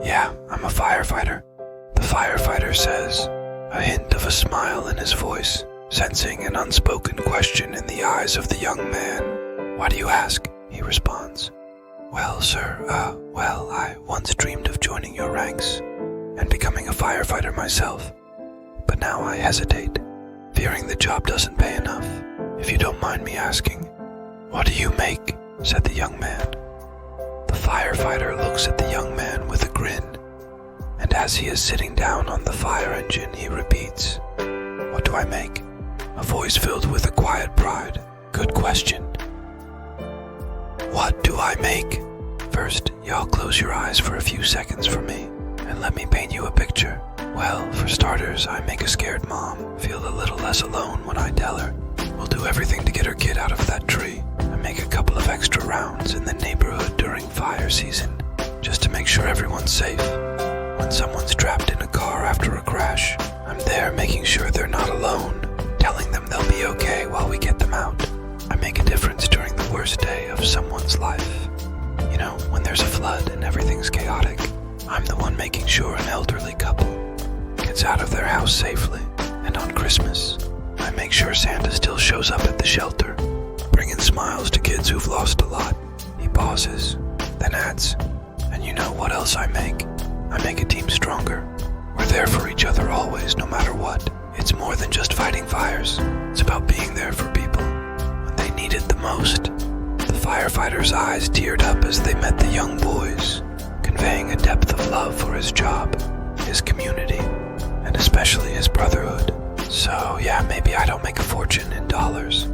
Yeah, I'm a firefighter. The firefighter says, a hint of a smile in his voice, sensing an unspoken question in the eyes of the young man. Why do you ask? He responds. Well, sir, I once dreamed of joining your ranks and becoming a firefighter myself. But now I hesitate, fearing the job doesn't pay enough. If you don't mind me asking, what do you make? Said the young man. The firefighter looks at the young man with a grin, and as he is sitting down on the fire engine, he repeats, What do I make? A voice filled with a quiet pride. Good question. What do I make? First, y'all close your eyes for a few seconds for me, and let me paint you a picture. Well, for starters, I make a scared mom feel a little less alone when I tell her. We'll do everything to get her kid out of that tree. I make a couple of extra rounds in the neighborhood during fire season, just to make sure everyone's safe. When someone's trapped in a car after a crash, I'm there making sure they're not alone, telling them they'll be okay while we get them out. I make a difference during the worst day of someone's life. You know, when there's a flood and everything's chaotic, I'm the one making sure an elderly couple gets out of their house safely. And on Christmas, I make sure Santa still shows up at the shelter, bringing smiles to kids who've lost a lot. He pauses, then adds, and you know what else I make? I make a team stronger. We're there for each other always, no matter what. It's more than just fighting fires. It's about being there for people when they need it the most. The firefighter's eyes teared up as they met the young boys, conveying a depth of love for his job, his community, and especially his brotherhood. So yeah, maybe I don't make a fortune in dollars,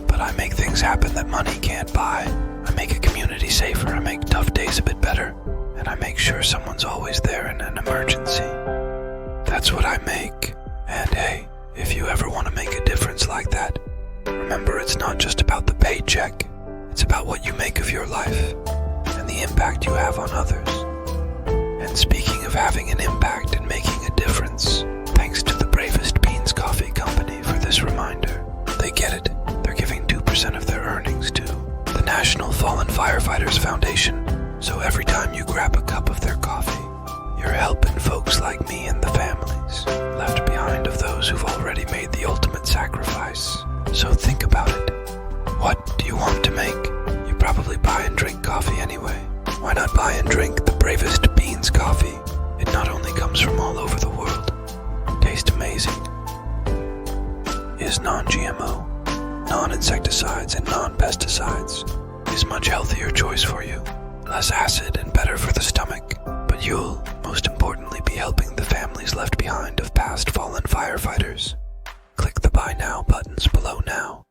but I make things happen that money can't buy. I make a community safer, I make tough days a bit better, and I make sure someone's always there in an emergency. That's what I make. And hey, if you ever want to make a difference like that, remember it's not just about the paycheck. It's about what you make of your life and the impact you have on others. And speaking of having an impact and making a difference, thanks to the Bravest Beans Coffee Company for this reminder. They get it. They're giving 2% of their earnings to the National Fallen Firefighters Foundation. So every time you grab a cup of their coffee, you're helping folks like me and the families left behind of those who've already made the ultimate sacrifice. So think about it. What do you want to make? You probably buy and drink coffee anyway. Why not buy and drink the Bravest Beans Coffee? It not only comes from all over the world, tastes amazing, is non-GMO, non-insecticides and non-pesticides, is much healthier choice for you, less acid and better for the stomach. But you'll, most importantly, be helping the families left behind of past fallen firefighters. Click the Buy Now buttons below now